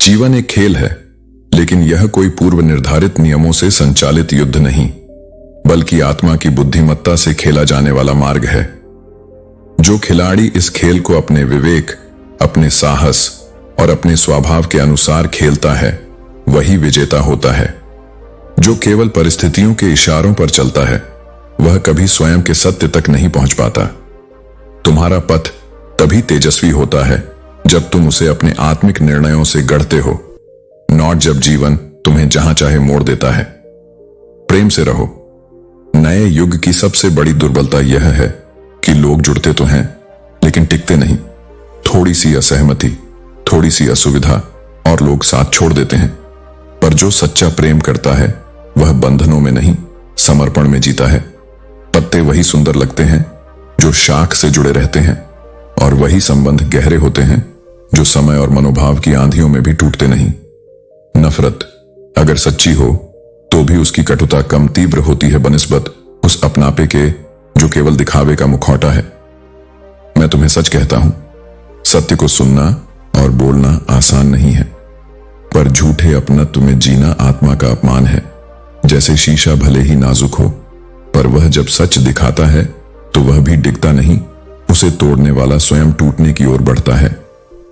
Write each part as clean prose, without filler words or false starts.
जीवन एक खेल है, लेकिन यह कोई पूर्व निर्धारित नियमों से संचालित युद्ध नहीं, बल्कि आत्मा की बुद्धिमत्ता से खेला जाने वाला मार्ग है। जो खिलाड़ी इस खेल को अपने विवेक, अपने साहस और अपने स्वभाव के अनुसार खेलता है, वही विजेता होता है। जो केवल परिस्थितियों के इशारों पर चलता है, वह कभी स्वयं के सत्य तक नहीं पहुंच पाता। तुम्हारा पथ तभी तेजस्वी होता है जब तुम उसे अपने आत्मिक निर्णयों से गढ़ते हो, नॉट जब जीवन तुम्हें जहां चाहे मोड़ देता है। प्रेम से रहो। नए युग की सबसे बड़ी दुर्बलता यह है कि लोग जुड़ते तो हैं, लेकिन टिकते नहीं। थोड़ी सी असहमति, थोड़ी सी असुविधा और लोग साथ छोड़ देते हैं। पर जो सच्चा प्रेम करता है, वह बंधनों में नहीं, समर्पण में जीता है। पत्ते वही सुंदर लगते हैं जो शाख से जुड़े रहते हैं, और वही संबंध गहरे होते हैं जो समय और मनोभाव की आंधियों में भी टूटते नहीं। नफरत अगर सच्ची हो तो भी उसकी कटुता कम तीव्र होती है बनिस्बत उस अपनापे के जो केवल दिखावे का मुखौटा है। मैं तुम्हें सच कहता हूं, सत्य को सुनना और बोलना आसान नहीं है, पर झूठे अपनत्व में जीना आत्मा का अपमान है। जैसे शीशा भले ही नाजुक हो, पर वह जब सच दिखाता है तो वह भी डिगता नहीं, उसे तोड़ने वाला स्वयं टूटने की ओर बढ़ता है।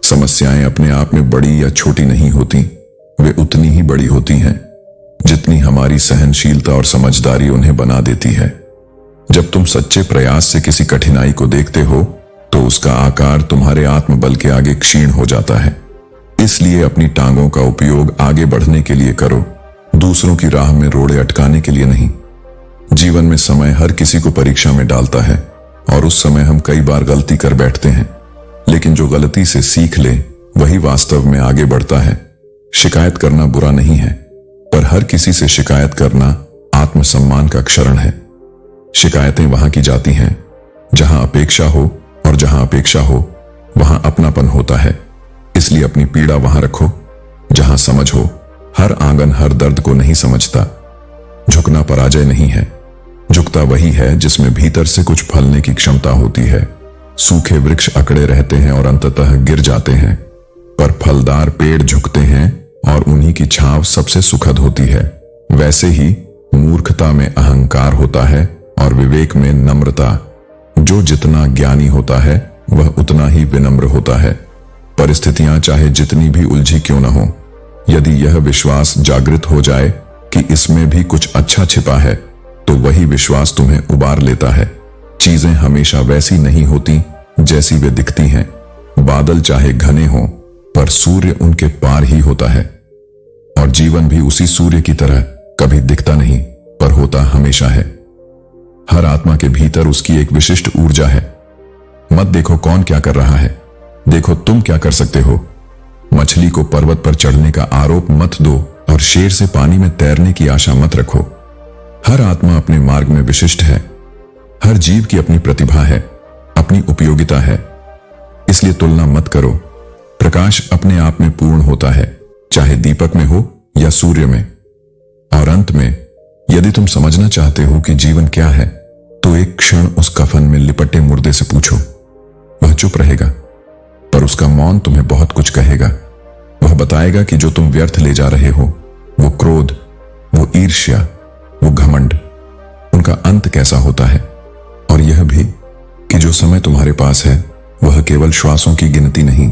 समस्याएं अपने आप में बड़ी या छोटी नहीं होती, वे उतनी ही बड़ी होती हैं जितनी हमारी सहनशीलता और समझदारी उन्हें बना देती है। जब तुम सच्चे प्रयास से किसी कठिनाई को देखते हो तो उसका आकार तुम्हारे आत्मबल के आगे क्षीण हो जाता है। इसलिए अपनी टांगों का उपयोग आगे बढ़ने के लिए करो, दूसरों की राह में रोड़े अटकाने के लिए नहीं। जीवन में समय हर किसी को परीक्षा में डालता है, और उस समय हम कई बार गलती कर बैठते हैं, लेकिन जो गलती से सीख ले वही वास्तव में आगे बढ़ता है। शिकायत करना बुरा नहीं है, पर हर किसी से शिकायत करना आत्मसम्मान का क्षरण है। शिकायतें वहां की जाती हैं जहां अपेक्षा हो, और जहां अपेक्षा हो वहां अपनापन होता है। इसलिए अपनी पीड़ा वहां रखो जहां समझ हो। हर आंगन हर दर्द को नहीं समझता। झुकना पराजय नहीं है, झुकता वही है जिसमें भीतर से कुछ फलने की क्षमता होती है। सूखे वृक्ष अकड़े रहते हैं और अंततः गिर जाते हैं, पर फलदार पेड़ झुकते हैं और उन्हीं की छांव सबसे सुखद होती है। वैसे ही मूर्खता में अहंकार होता है और विवेक में नम्रता। जो जितना ज्ञानी होता है वह उतना ही विनम्र होता है। परिस्थितियां चाहे जितनी भी उलझी क्यों न हो, यदि यह विश्वास जागृत हो जाए कि इसमें भी कुछ अच्छा छिपा है, तो वही विश्वास तुम्हें उबार लेता है। चीजें हमेशा वैसी नहीं होती जैसी वे दिखती हैं। बादल चाहे घने हों, पर सूर्य उनके पार ही होता है। और जीवन भी उसी सूर्य की तरह कभी दिखता नहीं, पर होता हमेशा है। हर आत्मा के भीतर उसकी एक विशिष्ट ऊर्जा है। मत देखो कौन क्या कर रहा है, देखो तुम क्या कर सकते हो। मछली को पर्वत पर चढ़ने का आरोप मत दो, और शेर से पानी में तैरने की आशा मत रखो। हर आत्मा अपने मार्ग में विशिष्ट है। हर जीव की अपनी प्रतिभा है, अपनी उपयोगिता है। इसलिए तुलना मत करो। प्रकाश अपने आप में पूर्ण होता है, चाहे दीपक में हो या सूर्य में। और अंत में, यदि तुम समझना चाहते हो कि जीवन क्या है, तो एक क्षण उस कफन में लिपटे मुर्दे से पूछो। वह चुप रहेगा, पर उसका मौन तुम्हें बहुत कुछ कहेगा। वह बताएगा कि जो तुम व्यर्थ ले जा रहे हो, वो क्रोध, वो ईर्ष्या, वो घमंड, उनका अंत कैसा होता है। और यह भी कि जो समय तुम्हारे पास है वह केवल श्वासों की गिनती नहीं,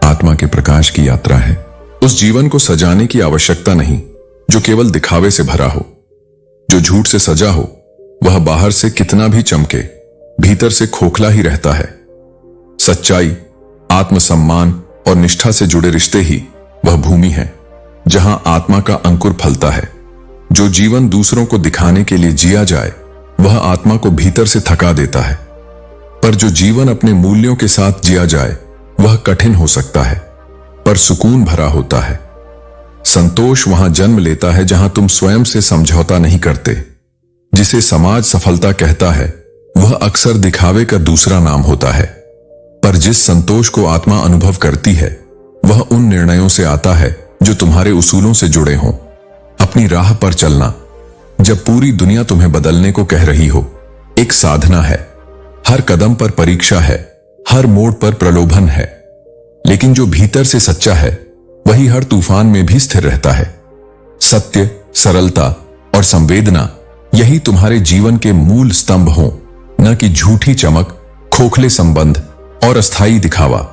आत्मा के प्रकाश की यात्रा है। उस जीवन को सजाने की आवश्यकता नहीं जो केवल दिखावे से भरा हो। जो झूठ से सजा हो वह बाहर से कितना भी चमके, भीतर से खोखला ही रहता है। सच्चाई, आत्मसम्मान और निष्ठा से जुड़े रिश्ते ही वह भूमि है जहां आत्मा का अंकुर फलता है। जो जीवन दूसरों को दिखाने के लिए जिया जाए वह आत्मा को भीतर से थका देता है, पर जो जीवन अपने मूल्यों के साथ जिया जाए वह कठिन हो सकता है, पर सुकून भरा होता है। संतोष वहां जन्म लेता है जहां तुम स्वयं से समझौता नहीं करते। जिसे समाज सफलता कहता है वह अक्सर दिखावे का दूसरा नाम होता है, पर जिस संतोष को आत्मा अनुभव करती है वह उन निर्णयों से आता है जो तुम्हारे उसूलों से जुड़े हों। अपनी राह पर चलना, जब पूरी दुनिया तुम्हें बदलने को कह रही हो, एक साधना है। हर कदम पर परीक्षा है, हर मोड़ पर प्रलोभन है, लेकिन जो भीतर से सच्चा है वही हर तूफान में भी स्थिर रहता है। सत्य, सरलता और संवेदना यही तुम्हारे जीवन के मूल स्तंभ हों, न कि झूठी चमक, खोखले संबंध और अस्थायी दिखावा।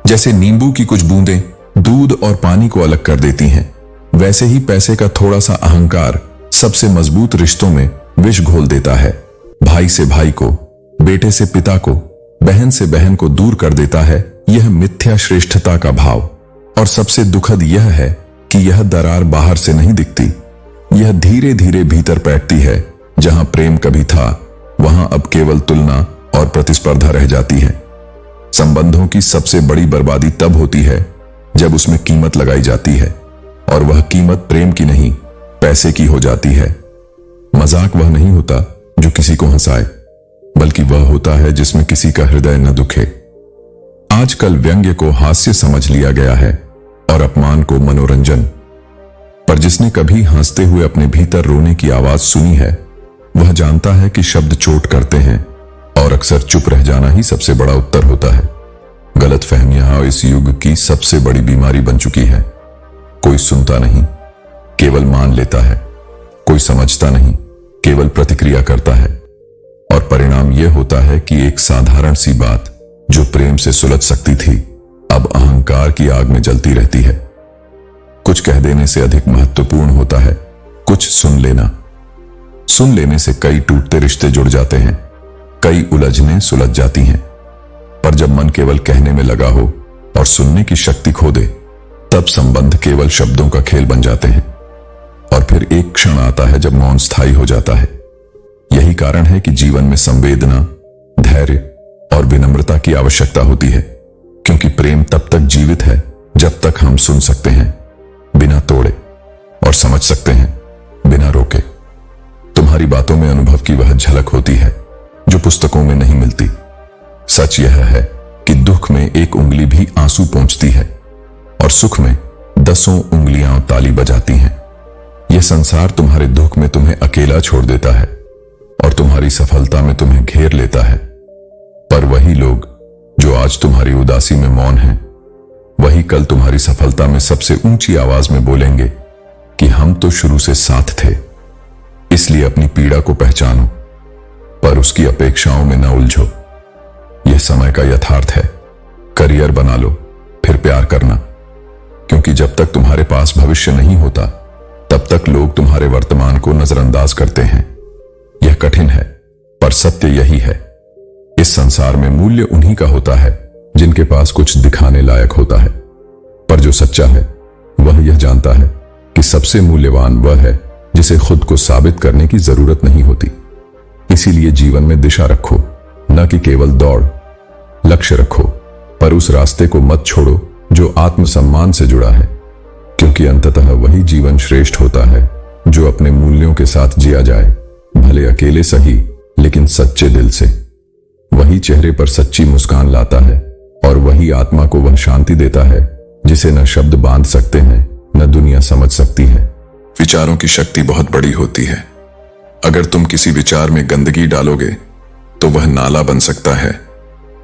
जैसे नींबू की कुछ बूंदें दूध और पानी को अलग कर देती हैं, वैसे ही पैसे का थोड़ा सा अहंकार सबसे मजबूत रिश्तों में विष घोल देता है। भाई से भाई को, बेटे से पिता को, बहन से बहन को दूर कर देता है यह मिथ्या श्रेष्ठता का भाव। और सबसे दुखद यह है कि यह दरार बाहर से नहीं दिखती, यह धीरे धीरे भीतर बैठती है। जहां प्रेम कभी था, वहां अब केवल तुलना और प्रतिस्पर्धा रह जाती है। संबंधों की सबसे बड़ी बर्बादी तब होती है जब उसमें कीमत लगाई जाती है, और वह कीमत प्रेम की नहीं, पैसे की हो जाती है। मजाक वह नहीं होता जो किसी को हंसाए, बल्कि वह होता है जिसमें किसी का हृदय न दुखे। आजकल व्यंग्य को हास्य समझ लिया गया है और अपमान को मनोरंजन। पर जिसने कभी हंसते हुए अपने भीतर रोने की आवाज सुनी है, वह जानता है कि शब्द चोट करते हैं और अक्सर चुप रह जाना ही सबसे बड़ा उत्तर होता है। गलतफहमियां इस युग की सबसे बड़ी बीमारी बन चुकी है। कोई सुनता नहीं, केवल मान लेता है। कोई समझता नहीं, केवल प्रतिक्रिया करता है। और परिणाम यह होता है कि एक साधारण सी बात जो प्रेम से सुलझ सकती थी, अब अहंकार की आग में जलती रहती है। कुछ कह देने से अधिक महत्वपूर्ण होता है कुछ सुन लेना। सुन लेने से कई टूटते रिश्ते जुड़ जाते हैं, कई उलझने सुलझ जाती हैं। पर जब मन केवल कहने में लगा हो और सुनने की शक्ति खो दे, तब संबंध केवल शब्दों का खेल बन जाते हैं। और फिर एक क्षण आता है जब मौन स्थायी हो जाता है। यही कारण है कि जीवन में संवेदना, धैर्य और विनम्रता की आवश्यकता होती है, क्योंकि प्रेम तब तक जीवित है जब तक हम सुन सकते हैं बिना तोड़े, और समझ सकते हैं बिना रोके। तुम्हारी बातों में अनुभव की वह झलक होती है जो पुस्तकों में नहीं मिलती। सच यह है कि दुख में एक उंगली भी आंसू पोंछती है, और सुख में 10 उंगलियां ताली बजाती हैं। यह संसार तुम्हारे दुख में तुम्हें अकेला छोड़ देता है और तुम्हारी सफलता में तुम्हें घेर लेता है। पर वही लोग जो आज तुम्हारी उदासी में मौन हैं, वही कल तुम्हारी सफलता में सबसे ऊंची आवाज में बोलेंगे कि हम तो शुरू से साथ थे। इसलिए अपनी पीड़ा को पहचानो, पर उसकी अपेक्षाओं में न उलझो। यह समय का यथार्थ है। करियर बना लो, फिर प्यार करना, क्योंकि जब तक तुम्हारे पास भविष्य नहीं होता, तब तक लोग तुम्हारे वर्तमान को नजरअंदाज करते हैं। यह कठिन है, पर सत्य यही है। इस संसार में मूल्य उन्हीं का होता है जिनके पास कुछ दिखाने लायक होता है। पर जो सच्चा है वह यह जानता है कि सबसे मूल्यवान वह है जिसे खुद को साबित करने की जरूरत नहीं होती। इसीलिए जीवन में दिशा रखो, न कि केवल दौड़। लक्ष्य रखो, पर उस रास्ते को मत छोड़ो जो आत्मसम्मान से जुड़ा है, क्योंकि अंततः वही जीवन श्रेष्ठ होता है जो अपने मूल्यों के साथ जिया जाए, भले अकेले सही, लेकिन सच्चे दिल से। वही चेहरे पर सच्ची मुस्कान लाता है, और वही आत्मा को वह शांति देता है जिसे न शब्द बांध सकते हैं, न दुनिया समझ सकती है। विचारों की शक्ति बहुत बड़ी होती है। अगर तुम किसी विचार में गंदगी डालोगे तो वह नाला बन सकता है,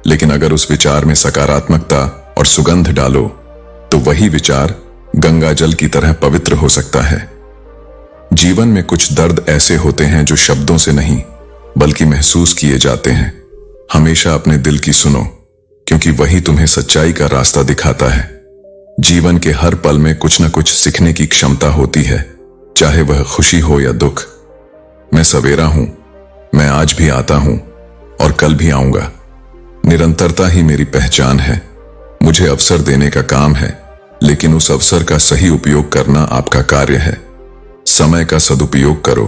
लेकिन अगर उस विचार में सकारात्मकता और सुगंध डालो तो वही विचार गंगा जल की तरह पवित्र हो सकता है। जीवन में कुछ दर्द ऐसे होते हैं जो शब्दों से नहीं बल्कि महसूस किए जाते हैं। हमेशा अपने दिल की सुनो, क्योंकि वही तुम्हें सच्चाई का रास्ता दिखाता है। जीवन के हर पल में कुछ न कुछ सीखने की क्षमता होती है, चाहे वह खुशी हो या दुख। मैं सवेरा हूं, मैं आज भी आता हूं और कल भी आऊंगा। निरंतरता ही मेरी पहचान है। मुझे अवसर देने का काम है, लेकिन उस अवसर का सही उपयोग करना आपका कार्य है। समय का सदुपयोग करो,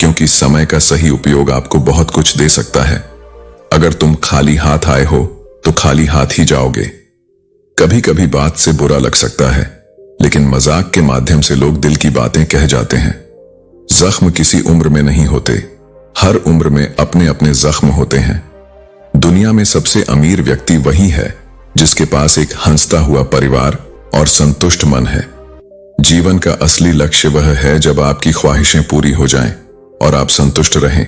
क्योंकि समय का सही उपयोग आपको बहुत कुछ दे सकता है। अगर तुम खाली हाथ आए हो तो खाली हाथ ही जाओगे। कभी कभी बात से बुरा लग सकता है, लेकिन मजाक के माध्यम से लोग दिल की बातें कह जाते हैं। जख्म किसी उम्र में नहीं होते, हर उम्र में अपने अपने जख्म होते हैं। दुनिया में सबसे अमीर व्यक्ति वही है जिसके पास एक हंसता हुआ परिवार और संतुष्ट मन है। जीवन का असली लक्ष्य वह है जब आपकी ख्वाहिशें पूरी हो जाएं और आप संतुष्ट रहें,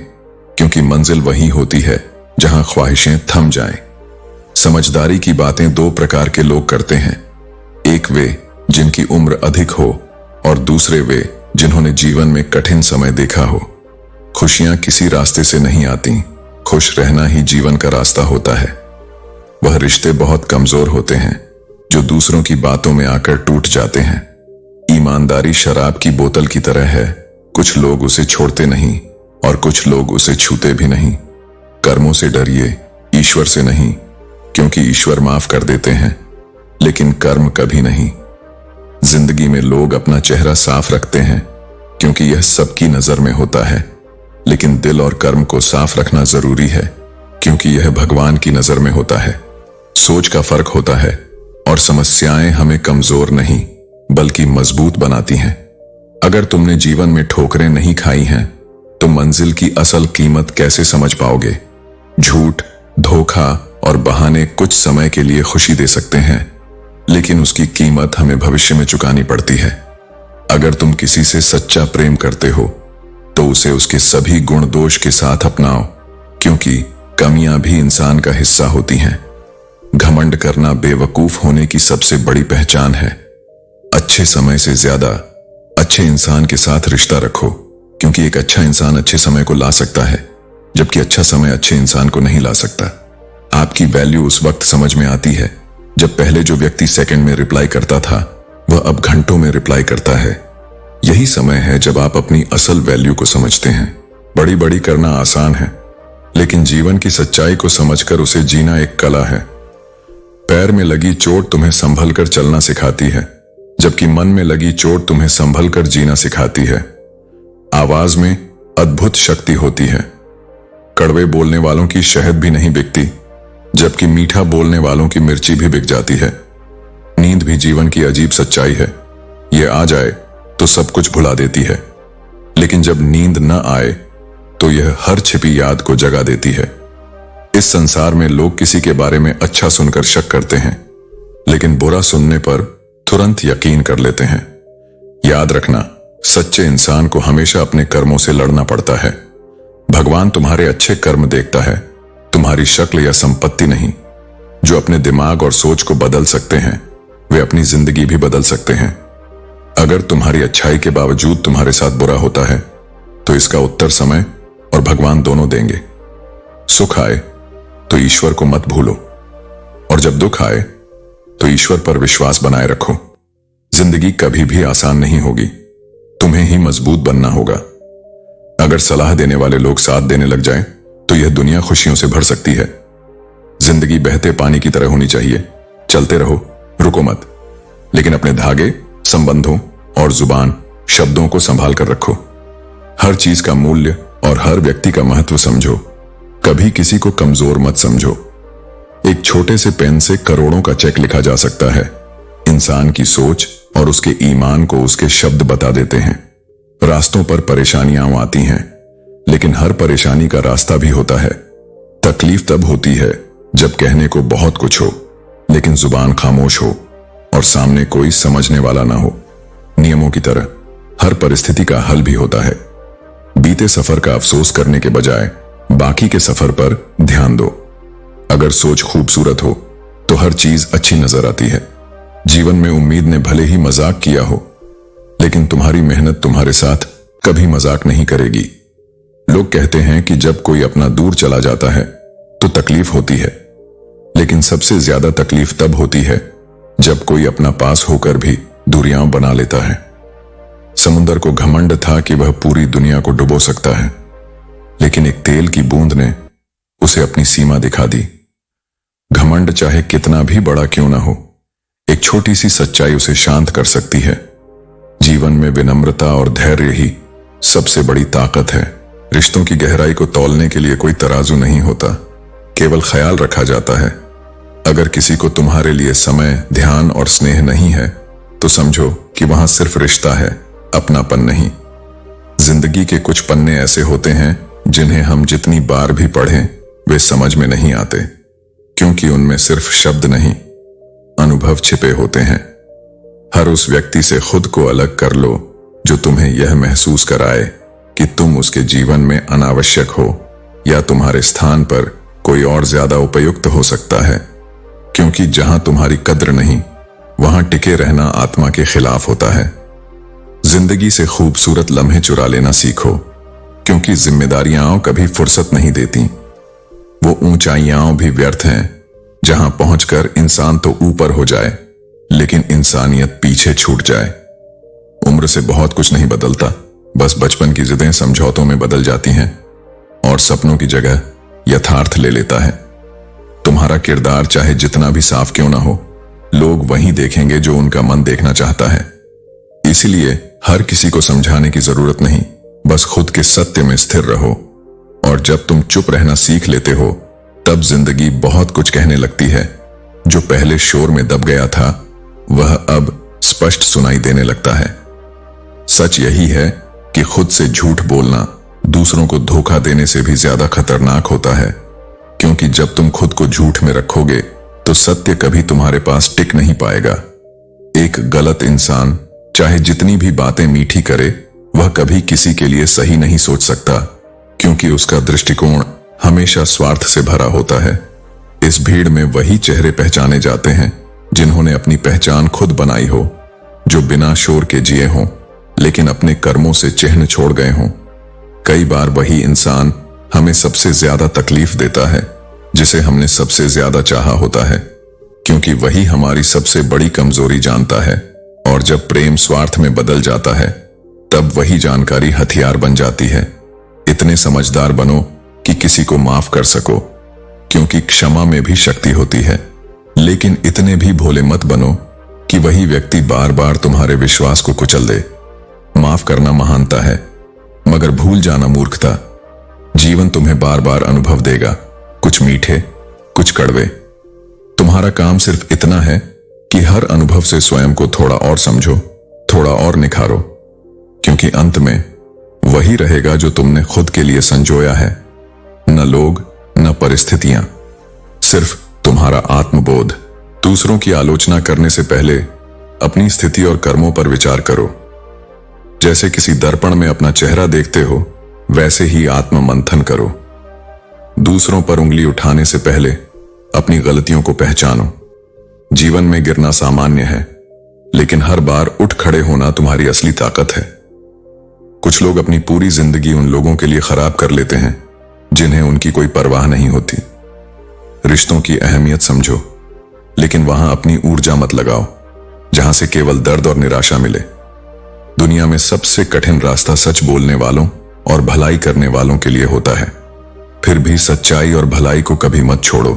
क्योंकि मंजिल वही होती है जहां ख्वाहिशें थम जाएं। समझदारी की बातें दो प्रकार के लोग करते हैं। एक वे जिनकी उम्र अधिक हो, और दूसरे वे जिन्होंने जीवन में कठिन समय देखा हो। खुशियां किसी रास्ते से नहीं आती, खुश रहना ही जीवन का रास्ता होता है। वह रिश्ते बहुत कमजोर होते हैं जो दूसरों की बातों में आकर टूट जाते हैं। ईमानदारी शराब की बोतल की तरह है, कुछ लोग उसे छोड़ते नहीं और कुछ लोग उसे छूते भी नहीं। कर्मों से डरिए, ईश्वर से नहीं, क्योंकि ईश्वर माफ कर देते हैं, लेकिन कर्म कभी नहीं। जिंदगी में लोग अपना चेहरा साफ रखते हैं क्योंकि यह सबकी नजर में होता है, लेकिन दिल और कर्म को साफ रखना जरूरी है क्योंकि यह भगवान की नजर में होता है। सोच का फर्क होता है और समस्याएं हमें कमजोर नहीं बल्कि मजबूत बनाती हैं। अगर तुमने जीवन में ठोकरें नहीं खाई हैं तो मंजिल की असल कीमत कैसे समझ पाओगे? झूठ, धोखा और बहाने कुछ समय के लिए खुशी दे सकते हैं, लेकिन उसकी कीमत हमें भविष्य में चुकानी पड़ती है। अगर तुम किसी से सच्चा प्रेम करते हो तो उसे उसके सभी गुण दोष के साथ अपनाओ, क्योंकि कमियां भी इंसान का हिस्सा होती हैं। घमंड करना बेवकूफ होने की सबसे बड़ी पहचान है। अच्छे समय से ज्यादा अच्छे इंसान के साथ रिश्ता रखो, क्योंकि एक अच्छा इंसान अच्छे समय को ला सकता है, जबकि अच्छा समय अच्छे इंसान को नहीं ला सकता। आपकी वैल्यू उस वक्त समझ में आती है जब पहले जो व्यक्ति सेकंड में रिप्लाई करता था वह अब घंटों में रिप्लाई करता है। यही समय है जब आप अपनी असल वैल्यू को समझते हैं। बड़ी बड़ी करना आसान है, लेकिन जीवन की सच्चाई को समझकर उसे जीना एक कला है। पैर में लगी चोट तुम्हें संभल कर चलना सिखाती है, जबकि मन में लगी चोट तुम्हें संभल कर जीना सिखाती है। आवाज में अद्भुत शक्ति होती है। कड़वे बोलने वालों की शहद भी नहीं बिकती, जबकि मीठा बोलने वालों की मिर्ची भी बिक जाती है। नींद भी जीवन की अजीब सच्चाई है। यह आ जाए तो सब कुछ भुला देती है, लेकिन जब नींद न आए तो यह हर छिपी याद को जगा देती है। इस संसार में लोग किसी के बारे में अच्छा सुनकर शक करते हैं, लेकिन बुरा सुनने पर तुरंत यकीन कर लेते हैं। याद रखना, सच्चे इंसान को हमेशा अपने कर्मों से लड़ना पड़ता है। भगवान तुम्हारे अच्छे कर्म देखता है, तुम्हारी शक्ल या संपत्ति नहीं। जो अपने दिमाग और सोच को बदल सकते हैं वे अपनी जिंदगी भी बदल सकते हैं। अगर तुम्हारी अच्छाई के बावजूद तुम्हारे साथ बुरा होता है तो इसका उत्तर समय और भगवान दोनों देंगे। सुख आए तो ईश्वर को मत भूलो, और जब दुख आए तो ईश्वर पर विश्वास बनाए रखो। जिंदगी कभी भी आसान नहीं होगी, तुम्हें ही मजबूत बनना होगा। अगर सलाह देने वाले लोग साथ देने लग जाएं, तो यह दुनिया खुशियों से भर सकती है। जिंदगी बहते पानी की तरह होनी चाहिए, चलते रहो, रुको मत, लेकिन अपने धागे, संबंधों और जुबान, शब्दों को संभाल कर रखो। हर चीज का मूल्य और हर व्यक्ति का महत्व समझो, कभी किसी को कमजोर मत समझो। एक छोटे से पेन से करोड़ों का चेक लिखा जा सकता है। इंसान की सोच और उसके ईमान को उसके शब्द बता देते हैं। रास्तों पर परेशानियां आती हैं, लेकिन हर परेशानी का रास्ता भी होता है। तकलीफ तब होती है जब कहने को बहुत कुछ हो, लेकिन जुबान खामोश हो और सामने कोई समझने वाला ना हो। नियमों की तरह हर परिस्थिति का हल भी होता है। बीते सफर का अफसोस करने के बजाय बाकी के सफर पर ध्यान दो। अगर सोच खूबसूरत हो तो हर चीज अच्छी नजर आती है। जीवन में उम्मीद ने भले ही मजाक किया हो, लेकिन तुम्हारी मेहनत तुम्हारे साथ कभी मजाक नहीं करेगी। लोग कहते हैं कि जब कोई अपना दूर चला जाता है तो तकलीफ होती है, लेकिन सबसे ज्यादा तकलीफ तब होती है जब कोई अपना पास होकर भी दूरियां बना लेता है। समुद्र को घमंड था कि वह पूरी दुनिया को डुबो सकता है, लेकिन एक तेल की बूंद ने उसे अपनी सीमा दिखा दी। घमंड चाहे कितना भी बड़ा क्यों ना हो, एक छोटी सी सच्चाई उसे शांत कर सकती है। जीवन में विनम्रता और धैर्य ही सबसे बड़ी ताकत है। रिश्तों की गहराई को तौलने के लिए कोई तराजू नहीं होता, केवल ख्याल रखा जाता है। अगर किसी को तुम्हारे लिए समय, ध्यान और स्नेह नहीं है तो समझो कि वहां सिर्फ रिश्ता है, अपनापन नहीं। जिंदगी के कुछ पन्ने ऐसे होते हैं जिन्हें हम जितनी बार भी पढ़ें वे समझ में नहीं आते, क्योंकि उनमें सिर्फ शब्द नहीं, अनुभव छिपे होते हैं। हर उस व्यक्ति से खुद को अलग कर लो जो तुम्हें यह महसूस कराए कि तुम उसके जीवन में अनावश्यक हो या तुम्हारे स्थान पर कोई और ज्यादा उपयुक्त हो सकता है। क्योंकि जहां तुम्हारी कद्र नहीं, वहां टिके रहना आत्मा के खिलाफ होता है। जिंदगी से खूबसूरत लम्हे चुरा लेना सीखो, क्योंकि जिम्मेदारियां कभी फुर्सत नहीं देती। वो ऊंचाइयां भी व्यर्थ हैं जहां पहुंचकर इंसान तो ऊपर हो जाए, लेकिन इंसानियत पीछे छूट जाए। उम्र से बहुत कुछ नहीं बदलता, बस बचपन की जिदें समझौतों में बदल जाती हैं और सपनों की जगह यथार्थ ले लेता है। तुम्हारा किरदार चाहे जितना भी साफ क्यों ना हो, लोग वही देखेंगे जो उनका मन देखना चाहता है। इसलिए हर किसी को समझाने की जरूरत नहीं, बस खुद के सत्य में स्थिर रहो। और जब तुम चुप रहना सीख लेते हो, तब जिंदगी बहुत कुछ कहने लगती है। जो पहले शोर में दब गया था, वह अब स्पष्ट सुनाई देने लगता है। सच यही है कि खुद से झूठ बोलना दूसरों को धोखा देने से भी ज्यादा खतरनाक होता है, क्योंकि जब तुम खुद को झूठ में रखोगे तो सत्य कभी तुम्हारे पास टिक नहीं पाएगा। एक गलत इंसान चाहे जितनी भी बातें मीठी करे, वह कभी किसी के लिए सही नहीं सोच सकता, क्योंकि उसका दृष्टिकोण हमेशा स्वार्थ से भरा होता है। इस भीड़ में वही चेहरे पहचाने जाते हैं जिन्होंने अपनी पहचान खुद बनाई हो, जो बिना शोर के जिए हों लेकिन अपने कर्मों से चिन्ह छोड़ गए हों। कई बार वही इंसान हमें सबसे ज्यादा तकलीफ देता है जिसे हमने सबसे ज्यादा चाहा होता है, क्योंकि वही हमारी सबसे बड़ी कमजोरी जानता है। और जब प्रेम स्वार्थ में बदल जाता है, तब वही जानकारी हथियार बन जाती है। इतने समझदार बनो कि किसी को माफ कर सको, क्योंकि क्षमा में भी शक्ति होती है। लेकिन इतने भी भोले मत बनो कि वही व्यक्ति बार बार तुम्हारे विश्वास को कुचल दे। माफ करना महानता है, मगर भूल जाना मूर्खता। जीवन तुम्हें बार बार अनुभव देगा, कुछ मीठे, कुछ कड़वे। तुम्हारा काम सिर्फ इतना है कि हर अनुभव से स्वयं को थोड़ा और समझो, थोड़ा और निखारो, क्योंकि अंत में वही रहेगा जो तुमने खुद के लिए संजोया है। न लोग, न परिस्थितियां, सिर्फ तुम्हारा आत्मबोध। दूसरों की आलोचना करने से पहले अपनी स्थिति और कर्मों पर विचार करो। जैसे किसी दर्पण में अपना चेहरा देखते हो, वैसे ही आत्म मंथन करो। दूसरों पर उंगली उठाने से पहले अपनी गलतियों को पहचानो। जीवन में गिरना सामान्य है, लेकिन हर बार उठ खड़े होना तुम्हारी असली ताकत है। कुछ लोग अपनी पूरी जिंदगी उन लोगों के लिए खराब कर लेते हैं जिन्हें उनकी कोई परवाह नहीं होती। रिश्तों की अहमियत समझो, लेकिन वहां अपनी ऊर्जा मत लगाओ जहां से केवल दर्द और निराशा मिले। दुनिया में सबसे कठिन रास्ता सच बोलने वालों और भलाई करने वालों के लिए होता है। फिर भी सच्चाई और भलाई को कभी मत छोड़ो,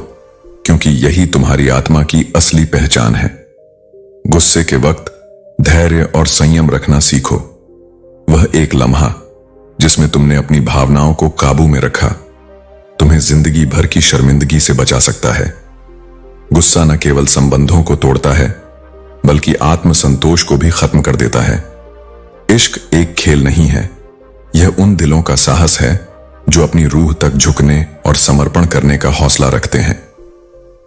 क्योंकि यही तुम्हारी आत्मा की असली पहचान है। गुस्से के वक्त धैर्य और संयम रखना सीखो। वह एक लम्हा जिसमें तुमने अपनी भावनाओं को काबू में रखा, तुम्हें जिंदगी भर की शर्मिंदगी से बचा सकता है। गुस्सा न केवल संबंधों को तोड़ता है, बल्कि आत्मसंतोष को भी खत्म कर देता है। इश्क एक खेल नहीं है, यह उन दिलों का साहस है जो अपनी रूह तक झुकने और समर्पण करने का हौसला रखते हैं।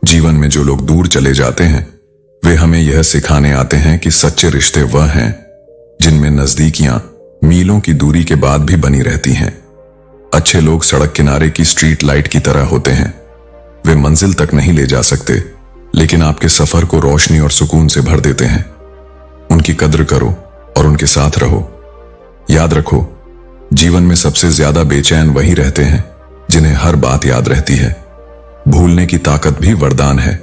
जीवन में जो लोग दूर चले जाते हैं, वे हमें यह सिखाने आते हैं कि सच्चे रिश्ते वह हैं जिनमें नजदीकियां मीलों की दूरी के बाद भी बनी रहती हैं। अच्छे लोग सड़क किनारे की स्ट्रीट लाइट की तरह होते हैं। वे मंजिल तक नहीं ले जा सकते, लेकिन आपके सफर को रोशनी और सुकून से भर देते हैं। उनकी कद्र करो और उनके साथ रहो। याद रखो, जीवन में सबसे ज्यादा बेचैन वही रहते हैं जिन्हें हर बात याद रहती है। भूलने की ताकत भी वरदान है,